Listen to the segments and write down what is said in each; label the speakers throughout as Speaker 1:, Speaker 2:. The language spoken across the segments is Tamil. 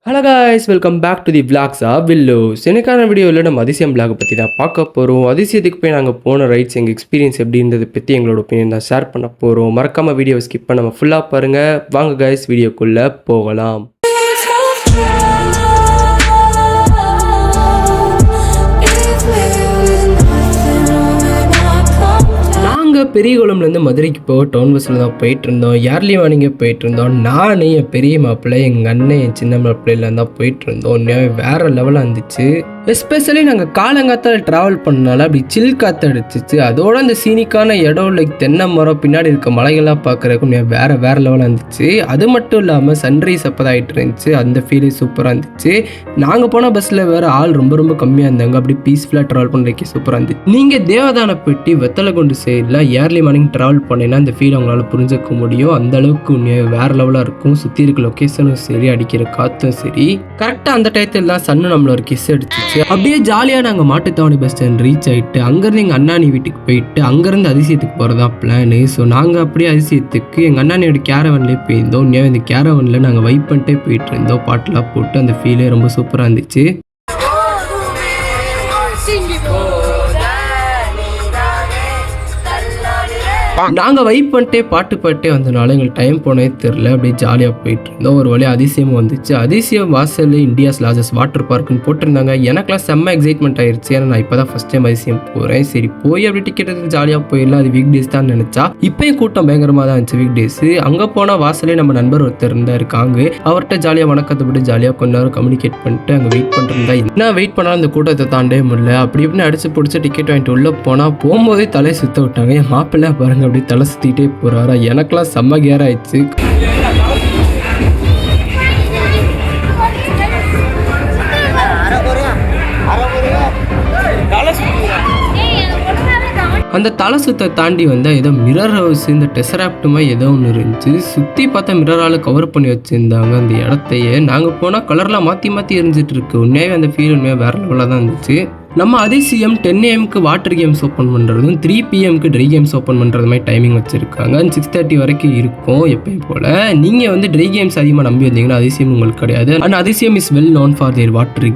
Speaker 1: Hello guys, welcome back to the vlogs of Willows. எனக்கான வீடியோவில் நம்ம அதிசயம் விளாகை பற்றி தான் பார்க்க போகிறோம். அதிசயத்துக்கு போய் நாங்கள் போன ரைட்ஸ் எங்கள் எக்ஸ்பீரியன்ஸ் எப்படி இருந்ததை பற்றி எங்களோட ஒப்பீனியன் தான் ஷேர் பண்ண போகிறோம். மறக்காமல் வீடியோவை ஸ்கிப் பண்ணாமல் ஃபுல்லாக பாருங்கள். வாங்க காய்ஸ், வீடியோக்குள்ளே போகலாம். பெரியகுளம்லேருந்து மதுரைக்கு போக டவுன் பஸ்ஸில் தான் போயிட்டு இருந்தோம். ஏர்லி மார்னிங்கே போயிட்டு இருந்தோம். நான் என் பெரிய மாப்பிள்ளை, எங்கள் அண்ணன், என் சின்ன மாப்பிள்ளையில தான் போயிட்டு இருந்தோம். உண்மையாகவே வேறு லெவலாக இருந்துச்சு. எஸ்பெஷலி நாங்கள் காலங்காத்தால் ட்ராவல் பண்ணனால அப்படி சில் காற்று அடிச்சிச்சு. அதோட அந்த சீனிக்கான இடம் லைக் தென்னை மரம் பின்னாடி இருக்க மலைகள்லாம் பார்க்குறதுக்கு வேறு லெவலாக இருந்துச்சு. அது மட்டும் இல்லாமல் சன்ரைஸ் அப்போ தான் ஆகிட்டு இருந்துச்சு. அந்த ஃபீலே சூப்பராக இருந்துச்சு. நாங்கள் போன பஸ்ஸில் வேறு ஆள் ரொம்ப கம்மியாக இருந்தாங்க. அப்படி பீஸ்ஃபுல்லாக ட்ராவல் பண்ணுறதுக்கு சூப்பராக இருந்துச்சு. நீங்கள் தேவதானப்பட்டி வெத்தலைக்குண்டு சைடில் ஏர்லி மார்னிங் ட்ராவல் பண்ணினா அந்த ஃபீல் அவங்களால புரிஞ்சிக்க முடியும். அந்த அளவுக்கு வேறு லெவலாக இருக்கும். சுற்றி இருக்க லொக்கேஷனும் சரி, அடிக்கிற காற்றும் சரி. கரெக்டாக அந்த டயத்தில் தான் சன்னு நம்மள ஒரு கிஸ் அடிச்சிச்சு. அப்படியே ஜாலியாக நாங்கள் மாட்டுத்தாவணி பஸ் ஸ்டாண்ட் ரீச் ஆகிட்டு அங்கேருந்து எங்கள் அண்ணாணி வீட்டுக்கு போயிட்டு அங்கேருந்து அதிசயத்துக்கு போகிறதா பிளானு. ஸோ நாங்கள் அப்படியே அதிசயத்துக்கு எங்கள் அண்ணாணியோட கேரவன்லேயே போயிருந்தோம். இந்த கேரவனில் நாங்கள் வைப் பண்ணிட்டே போயிட்டு இருந்தோம். பாட்டெலாம் போட்டு அந்த ஃபீலே ரொம்ப சூப்பராக இருந்துச்சு. நாங்கள் வைப் பண்ணிட்டே பாட்டு பாட்டே வந்தனால எங்களுக்கு டைம் போனே தெரில. அப்படியே ஜாலியாக போயிட்டு இருந்தோம். ஒரு வழியாக அதிசயம் வந்துச்சு. அதிசயம் வாசல் இந்தியாஸ் லார்ஜஸ்ட் வாட்டர் பார்க்குன்னு போட்டிருந்தாங்க. எனக்குலாம் செம்ம எக்ஸைட்மெண்ட் ஆயிடுச்சு. ஏன்னா நான் இப்போ தான் ஃபஸ்ட் டைம் அதிசயம் போகிறேன். சரி போய் அப்படி டிக்கெட் எடுத்து ஜாலியாக போயிடலாம். அது வீக் டேஸ் தான் நினச்சா. இப்போயும் கூட்டம் பயங்கரமாக தான் இருந்துச்சு வீக் டேஸு. அங்கே போனால் வாசலே நம்ம நண்பர் ஒருத்தர் இருந்தார் இருக்காங்க. அவர்கிட்ட ஜாலியாக வணக்கத்தை விட்டு ஜாலியாக கொஞ்ச நேரம் கம்யூனிகேட் பண்ணிட்டு அங்கே வெயிட் பண்ணிருந்தா என்ன வெயிட் பண்ணாலும் அந்த கூட்டத்தை தாண்டே முடியல. அப்படி இப்படின்னு அடிச்சு பிடிச்ச டிக்கெட் வாங்கிட்டு உள்ளே போனால் போகும்போதே தலையை சுற்ற விட்டாங்க. என் மாப்பிள்ளை பாருங்க அப்படி தலை சுற்றிட்டே போகிறாரா. எனக்கெல்லாம் செம்ம கேர் ஆயிடுச்சு. அந்த தலை சுத்தை தாண்டி வந்தால் ஏதோ மிரர் ஹவுஸ், இந்த டெசராப்டுமா ஏதோ ஒன்று இருந்துச்சு. சுற்றி பார்த்தா மிரரால் கவர் பண்ணி வச்சுருந்தாங்க அந்த இடத்தையே. நாங்கள் போனால் கலர்லாம் மாற்றி எரிஞ்சிட்டு இருக்கு. உண்மையாகவே அந்த ஃபீல் உண்மையாக வேறு லெவலாக தான் இருந்துச்சு. நம்ம அதிசயம் 10 AM வாட்டர் கேம்ஸ் ஓப்பன் பண்ணுறதும் 3 PM ட்ரை கேம்ஸ் ஓப்பன் பண்ணுறது மாதிரி டைமிங் வச்சுருக்காங்க. 6:30 வரைக்கும் இருக்கும் எப்பயும் போல். நீங்கள் ட்ரை கேம்ஸ் அதிகமாக நம்பி வந்தீங்கன்னா அதிசயம் உங்களுக்கு கிடையாது. அண்ட் அதிசயம் is well known for their water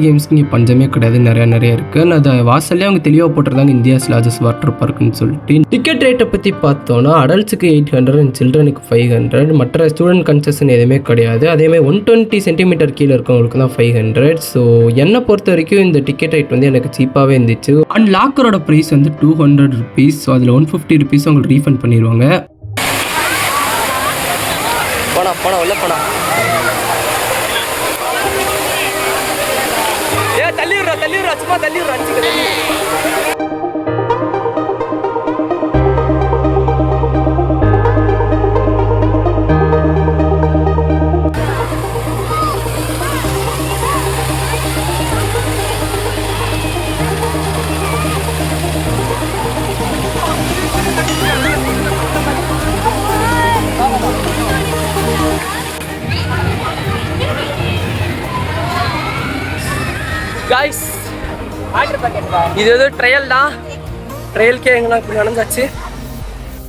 Speaker 1: கேம்ஸ்க்கு இங்கே பஞ்சமே கிடையாது. நிறைய இருக்குது. அதை வாசல்லே அவங்க தெளிவாக போட்டிருந்தாங்க இந்தியாஸ் லார்ஜஸ்ட் வாட்டர் பார்க்குன்னு சொல்லிட்டு. டிக்கெட் ரேட்டை பற்றி பார்த்தோன்னா அடல்ட்ஸுக்கு 800 அண்ட் சில்ட்ரனுக்கு 500. மற்ற ஸ்டூடெண்ட் கன்செஷன் எதுவுமே கிடையாது. அதேமாதிரி 120 சென்டிமீட்டர் கீழே இருக்கவங்களுக்கு தான் 500. ஸோ என்னை பொறுத்த வரைக்கும் இந்த டிக்கெட் எனக்கு சீப்பாகவே இருந்துச்சு. அண்ட் லாக்கரோட ப்ரைஸ் 200 rupees. ஸோ அதில் 150 rupees உங்களுக்கு ரீஃபண்ட் பண்ணிடுவாங்க. காய்ஸ், இது ஏதோ ட்ரையல் தான். ட்ரையல்கே எங்கெல்லாம் இப்படி நடந்தாச்சு.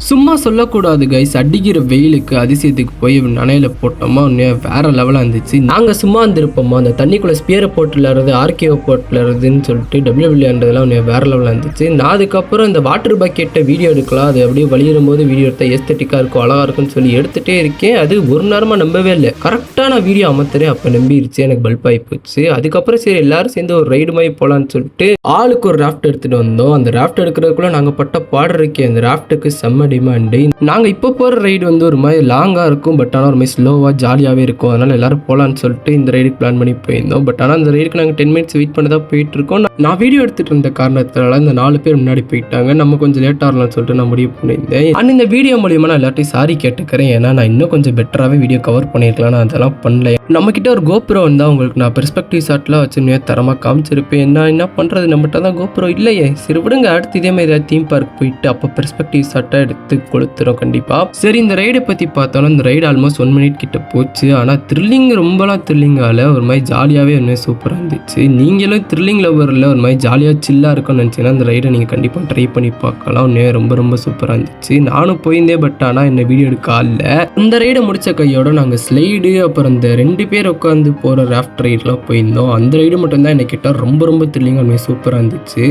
Speaker 1: சும்மா சொல்லக்கூடாது கைஸ். அடிக்கிற வெயிலுக்கு அதிசயத்துக்கு போய் நனையில போட்டோமா வேற லெவலாக இருந்துச்சு. நாங்கள் சும்மா இருந்திருப்போமா அந்த தண்ணிக்குள்ளே ஸ்பியரை போட்டுலறது, ஆர்கேஓ போட்டுலறதுன்னு சொல்லிட்டு WWன்றதுலாம் வேற லெவலாக இருந்துச்சு. நான் அதுக்கப்புறம் இந்த வாட்டர் பக்கெட்டை வீடியோ எடுக்கலாம், அது அப்படியே வலியும் போது வீடியோ எடுத்தால் எஸ்தட்டிக்காக இருக்கும், அழகாக இருக்குன்னு சொல்லி எடுத்துகிட்டே இருக்கேன். அது ஒரு நேரமாக நம்பவே இல்லை. கரெக்டாக நான் வீடியோ அமர்த்துறேன், அப்போ நம்பிடுச்சு. எனக்கு பல்ப் ஆகி போச்சு. அதுக்கப்புறம் சரி எல்லாரும் சேர்ந்து ஒரு ரைடு மாதிரி போகலான்னு சொல்லிட்டு ஆளுக்கு ஒரு ராஃப்ட் எடுத்துகிட்டு வந்தோம். அந்த ராஃப்ட் எடுக்கிறதுக்குள்ளே நாங்கள் பட்ட பாடு இருக்கேன். அந்த ராஃப்ட்டுக்கு செம்ம டிமாண்டு. நாங்கள் இப்போ போகிற ரைடு ஒரு மாதிரி லாங்காக இருக்கும். பட் ஆனால் ஒரு மாதிரி ஸ்லோவாக ஜாலியாகவே இருக்கும். அதனால் எல்லாரும் போகலான்னு சொல்லிட்டு இந்த ரைடுக்கு பிளான் பண்ணி போயிருந்தோம். பட் ஆனால் அந்த ரைடுக்கு நாங்கள் 10 minutes வெயிட் பண்ணி தான் போயிட்டு இருக்கோம். நான் வீடியோ எடுத்துகிட்டு இருந்த காரணத்தினால இந்த 4 பேர் முன்னாடி போயிட்டாங்க. நம்ம கொஞ்சம் லேட் ஆகலாம்னு சொல்லிட்டு நான் முடிவு பண்ணியிருந்தேன். அண்ட் இந்த வீடியோ மூலியமாக நான் எல்லாத்தையும் சாரி கேட்டுக்கிறேன். ஏன்னா நான் இன்னும் கொஞ்சம் பெட்டராகவே வீடியோ கவர் பண்ணியிருக்கலாம். நான் அதெல்லாம் பண்ணல. நம்மக்கிட்ட ஒரு கோப்ரோ வந்தால் உங்களுக்கு நான் பெர்ஸ்பெக்டிவ் ஷாட்லாம் வச்சு தரமாக காமிச்சிருப்பேன். என்ன பண்ணுறது, நம்மகிட்ட தான் கோப்ரோ இல்லையே. சரி விடுங்க, அடுத்து இதே மாதிரி ஏதாவது தீம் பார்க் போயிட்டு அப்போ பெர்ஸ்பெக்டிவ் ஷாட்டாக எடுத்து கொளுத்துறோம் கண்டிப்பாக. சரி, இந்த ரைடை பற்றி பார்த்தோன்னா இந்த ரைடு ஆல்மோஸ்ட் 1 minute கிட்ட போச்சு. ஆனால் ரொம்பலாம் த்ரில்லிங்கால ஒரு மாதிரி ஜாலியாகவே ஒன்று சூப்பராக இருந்துச்சு. நீங்களும் த்ரில்லிங் லவரில் ஒரு மாதிரி ஜாலியாக சில்லாக இருக்கும்னு நினச்சிங்கன்னா அந்த ரைடை நீங்கள் கண்டிப்பாக ட்ரை பண்ணி பார்க்கலாம். ரொம்ப சூப்பராக இருந்துச்சு. நானும் போயிருந்தேன். பட் ஆனால் என்ன வீடியோ எடுக்க ஆகல. அந்த ரைடை முடிச்ச கையோட நாங்கள் ஸ்லைடு அப்புறம் இந்த 2 2 பேர் உட்காந்து போகிற ராஃப்ட் ரைட்லாம் போயிருந்தோம். அந்த ரைடு மட்டும்தான் எனக்கு கேட்டால் ரொம்ப ரொம்ப த்ரில்லிங்காக உண்மையாக சூப்பராக இருந்துச்சு.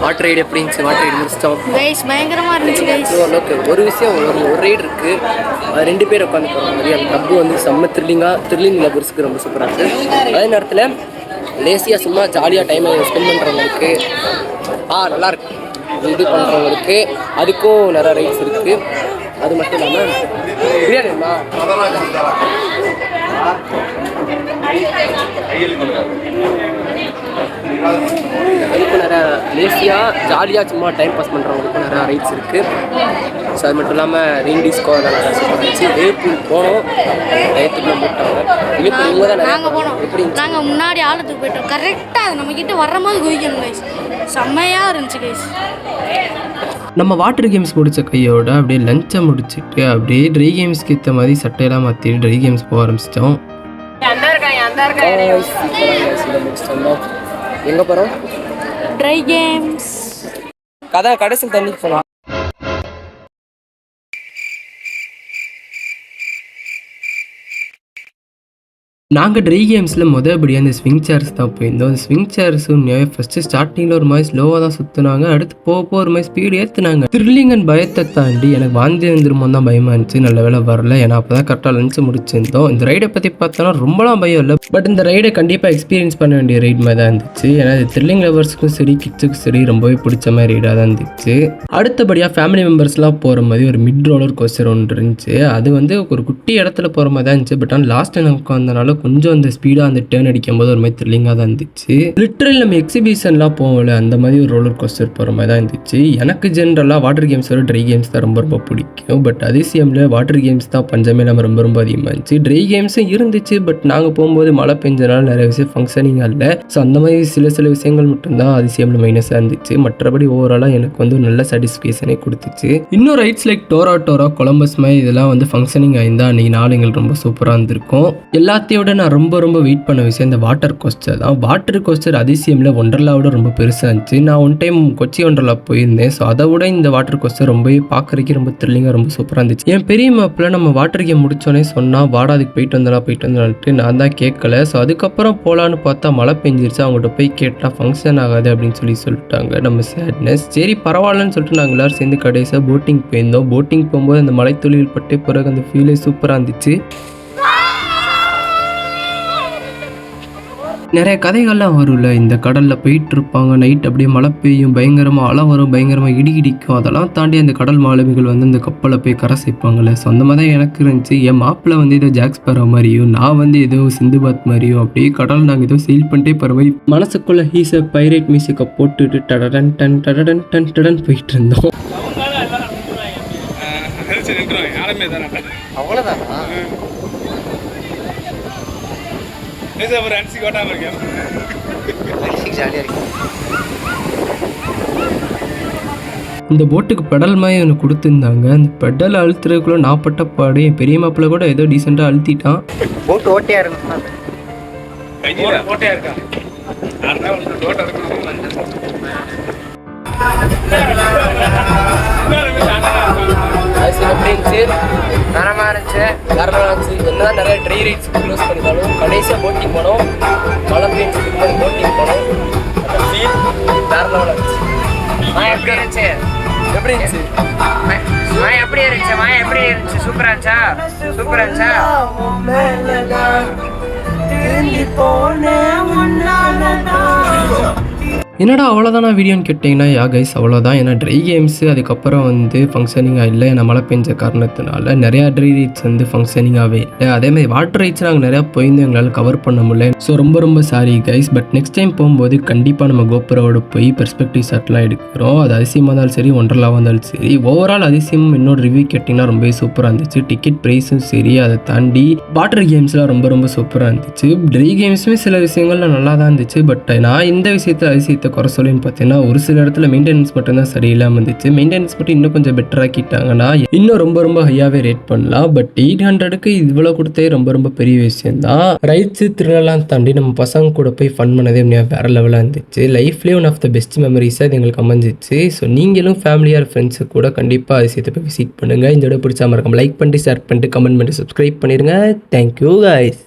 Speaker 1: வாட்டர் ரைடு எப்படி இருந்துச்சு? வாட்டர் ரைடு முடிச்சிட்டோம் கைஸ், பயங்கரமாக இருந்துச்சு. ஓரளவுக்கு ஒரு விஷயம், ஒரு ரைடு இருக்குது, அது 2 பேர் உட்காந்து போகிற மாதிரி. அந்த டப்பு வந்து செம்ம த்ரில்லிங் லவர்ஸுக்கு ரொம்ப சூப்பராக இருக்குது. அதே நேரத்தில் லேசியாக சும்மா ஜாலியாக டைமை ஸ்பெண்ட் பண்ணுறவங்களுக்கு நல்லாயிருக்கு. இது பண்ணுறவங்களுக்கு அதுக்கும் நிறையா ரைட்ஸ் இருக்குது. அது மட்டும் இல்லாமல் பிரியாணிமா அதுக்கும் நிறையா லேசியாக ஜாலியாக சும்மா டைம் பாஸ் பண்ணுறவங்களுக்கும் நிறையா ரைட்ஸ் இருக்குது. ஸோ அது மட்டும் இல்லாமல் ரெயின்டிஸ்கோ அதெல்லாம் நிறையா சூப்பராக இருந்துச்சு. வேப்பூல் போனோம், டயத்துக்குள்ளே மூட்டாங்க. இவங்க தான் நாங்கள் போனோம். எப்படி நாங்கள் முன்னாடி ஆழத்துக்கு போயிட்டோம். கரெக்டாக அது நம்மக்கிட்ட வர்ற மாதிரி குதிக்கணும் கைஸ், செம்மையாக இருந்துச்சு கைஸ். நம்ம வாட்டர் கேம்ஸ் முடித்த கையோட அப்படியே லஞ்சை முடிச்சுட்டு அப்படியே ட்ரை கேம்ஸ்க்கு ஏற்ற மாதிரி சட்டையெல்லாம் மாற்றிட்டு ட்ரை கேம்ஸ் போக ஆரம்பிச்சிட்டோம். எங்கே போகிறோம்? Try games. கடைசியில் தண்ணிக்கு போகலாம். நாங்கள் ட்ரை கேம்ஸில் மொதல்படியாக அந்த ஸ்விங் சேர்ஸ் தான் போயிருந்தோம். அந்த ஸ்விங் சேர்ஸ் உண்மையாகவே ஃபஸ்ட்டு ஸ்டார்டிங்கில் ஒரு மாதிரி ஸ்லோவாக தான் சுற்றுனாங்க, அடுத்து போக ஒரு மாதிரி ஸ்பீடு ஏற்றுனாங்க. த்ரில்லிங் அண்ட் பயத்தை தாண்டி எனக்கு வாந்தி வந்துருமோ தான் பயமாக இருந்துச்சு. நல்ல வேலை வரல, ஏன்னா அப்போ தான் கரெக்டாக லஞ்ச் முடிச்சிருந்தோம். இந்த ரைடை பற்றி பார்த்தோன்னா ரொம்பலாம் பயம் இல்லை, பட் இந்த ரைடை கண்டிப்பாக எக்ஸ்பீரியன்ஸ் பண்ண வேண்டிய ரைட் மாதிரி தான் இருந்துச்சு. ஏன்னா இது த்ரில்லிங் லவர்ஸுக்கும் சரி கிட்ஸுக்கும் சரி ரொம்பவே பிடிச்ச மாதிரி ரைடாக தான் இருந்துச்சு. அடுத்தபடியாக ஃபேமிலி மெம்பர்ஸ்லாம் போகிற மாதிரி ஒரு மிட் ரோலர் கோஸ்டர் ஒன்று இருந்துச்சு. அது வந்து ஒரு குட்டி இடத்துல போகிற மாதிரி தான் இருந்துச்சு, பட் ஆனால் லாஸ்ட் டைம் உட்காந்தனால கொஞ்சம் அந்த ஸ்பீடாக அந்த டேர்ன் அடிக்கும் போது ஒரு மாதிரி த்ரில்லிங்காக தான் இருந்துச்சு. லிட்டரல் நம்ம எக்ஸிபிஷன்லாம் போகல, அந்த மாதிரி ஒரு ரோலர் கோஸ்டர் போகிற மாதிரி தான் இருந்துச்சு. எனக்கு ஜென்ரலாக வாட்டர் கேம்ஸோட ட்ரை கேம்ஸ் தான் ரொம்ப ரொம்ப பிடிக்கும், பட் அதிசயமில் வாட்டர் கேம்ஸ் தான் பஞ்சமே நம்ம ரொம்ப ரொம்ப அதிகமாக இருந்துச்சு. ட்ரை கேம்ஸும் இருந்துச்சு, பட் நாங்கள் போகும்போது மழை பெஞ்சனால நிறைய விஷயம் ஃபங்க்ஷனிங் இல்லை. ஸோ அந்த மாதிரி சில விஷயங்கள் மட்டும்தான் அதிசயமில் மைனஸாக இருந்துச்சு. மற்றபடி ஓவராலாக எனக்கு வந்து நல்ல சாட்டிஸ்ஃபேக்ஷனே கொடுத்துச்சு. இன்னும் ரைட்ஸ் லைக் டோரா கொலம்பஸ் மாதிரி இதெல்லாம் வந்து ஃபங்க்ஷனிங் ஆயிருந்தால் அன்றைக்கி நாள் எங்களுக்கு ரொம்ப சூப்பராக இருந்திருக்கும். எல்லாத்தையோட நான் ரொம்ப வெயிட் பண்ண விஷயம் இந்த வாட்டர் கோஸ்டர் தான். வாட்டர் கோஸ்டர் அதிசயமில் ஒண்டர்லாவோட ரொம்ப பெருசாக இருந்துச்சு. நான் ஒன் டைம் கொச்சி ஒண்டர்லா போயிருந்தேன். ஸோ அதை விட இந்த வாட்டர் கோஸ்டர் ரொம்பவே பார்க்குறதுக்கு ரொம்ப த்ரில்லிங்காக ரொம்ப சூப்பராக இருந்துச்சு. என் பெரிய மாப்பிள்ள நம்ம வாட்டர் கேம் முடிச்சோடனே சொன்னால் வாடா அதுக்கு போயிட்டு வந்தான்ட்டு நான் தான் கேட்கல. ஸோ அதுக்கப்புறம் போகலான்னு பார்த்தா மழை பெஞ்சிருச்சு. அவங்ககிட்ட போய் கேட்டால் ஃபங்க்ஷன் ஆகாது அப்படின்னு சொல்லிட்டாங்க. நம்ம சேட்னஸ் சரி பரவாயில்லன்னு சொல்லிட்டு நாங்கள் எல்லோரும் சேர்ந்து கடைசியாக போட்டிங் போயிருந்தோம். போட்டிங் போகும்போது அந்த மலை துளியில் பட்டு பிறகு அந்த ஃபீலே சூப்பராக இருந்துச்சு. நிறைய கதைகள்லாம் வரும்ல, இந்த கடலில் போயிட்டு இருப்பாங்க, நைட் அப்படியே மழை பெய்யும், பயங்கரமாக அலை வரும், பயங்கரமாக இடிக்கும். அதெல்லாம் தாண்டி அந்த கடல் மாலுமிகள் வந்து அந்த கப்பலை போய் கரை சேர்ப்பாங்கள்ல. ஸோ அந்த மாதிரி தான் எனக்கு இருந்துச்சு. என் மாப்பிள்ளை வந்து ஏதோ ஜாக்ஸ் பரவ மாதிரியும், நான் வந்து ஏதோ சிந்துபாத் மாதிரியும் அப்படியே கடல் நாங்கள் ஏதோ செயில் பண்ணிட்டே போகிற மாதிரி மனசுக்குள்ளே ஹீஸை பைரேட் மியூசிக்கை போட்டுட்டு டடன் டன் டடன் டன் டடன் போயிட்டு இருந்தோம். அவ்வளோதானா? இந்த போட்டுக்கு பெடல் மாதிரி ஒன்று கொடுத்துருந்தாங்க. அந்த பெடல் அழுத்துறதுக்குள்ள நான் பட்ட பாடு. என் பெரிய மாப்பிள்ள கூட ஏதோ டீசெண்டாக அழுத்திட்டான். போட்டு ஓட்டையா இருக்கா? தரமாக இருந்துச்சு, தரமாக இருந்துச்சு. என்ன நிறைய ட்ரை ரைட்ஸ் க்ளோஸ் பண்ணிட்டாலும் கடைசியாக போட்டிங் போனோம். மழை பெஞ்சதுக்கு முன்னாடி போட்டிங் போனோம். அந்த ஃபீல் வேற லெவலில் இருந்துச்சு. எப்படி இருந்துச்சு? எப்படி இருந்துச்சு? எப்படி இருந்துச்சு? எப்படி இருந்துச்சு? சூப்பராக இருந்துச்சா? சூப்பராக இருந்துச்சா? என்னடா அவ்வளோதானா வீடியோன்னு கேட்டிங்கன்னா யா கைஸ் அவ்வளோதான். ஏன்னா ட்ரை கேம்ஸு அதுக்கப்புறம் வந்து ஃபங்க்ஷனிங்காக இல்லை. ஏன்னா மழை பெஞ்ச காரணத்தினால நிறையா ட்ரை ரைட்ஸ் வந்து ஃபங்க்ஷனிங்காகவே இல்லை. அதேமாதிரி வாட்டர் ரைட்ஸ் நாங்கள் நிறையா போயிருந்து எங்களால் கவர் பண்ண முடியல. ஸோ ரொம்ப sorry guys. But next time போகும்போது கண்டிப்பாக நம்ம கோபுரோட போய் பெர்ஸ்பெக்டிவ் ஷாட்லாம் எடுக்கிறோம். அது அதிசயமாக இருந்தாலும் சரி, ஒண்டர்லாவாக இருந்தாலும் சரி. ஓவரால் அதிசயம் என்னோட ரிவ்யூ கேட்டிங்கன்னா ரொம்பவே சூப்பராக இருந்துச்சு. டிக்கெட் ப்ரைஸும் சரி, அதை தாண்டி வாட்டர் கேம்ஸ்லாம் ரொம்ப சூப்பராக இருந்துச்சு. ட்ரை கேம்ஸுமே சில விஷயங்கள்லாம் நல்லா தான் இருந்துச்சு. பட் நான் இந்த அதிசயத்தை குறை சொல்லின்னு பார்த்தீங்கன்னா ஒரு சில இடத்துல மெயின்டெனன்ஸ் மட்டும்தான் சரியில்லாமல் இருந்துச்சு. மெயின்டெனன்ஸ் மட்டும் இன்னும் கொஞ்சம் பெட்டர் ஆக்கிட்டாங்கன்னா இன்னும் ரொம்ப ஹையாகவே ரேட் பண்ணலாம். பட் 800க்கு இவ்வளோ கொடுத்தே ரொம்ப பெரிய விஷயம் தான். ரைட்ஸு திருநெல்லாம் தாண்டி நம்ம பசங்க கூட போய் ஃபன் பண்ணதே வேற லெவலாக இருந்துச்சு. லைஃப்லேயே ஒன் ஆஃப் த பெஸ்ட் மெமரிஸாக இது எங்களுக்கு அமைஞ்சிச்சு. ஸோ நீங்களும் ஃபேமிலியாக ஃப்ரெண்ட்ஸு கூட கண்டிப்பாக அதிசயத்தை போய் விசிட் பண்ணுங்கள். இந்த விட பிடிச்சா மறக்காம லைக் பண்ணிட்டு ஷேர் பண்ணிட்டு கமெண்ட் பண்ணிட்டு சப்ஸ்கிரைப் பண்ணிடுங்க. Thank you guys.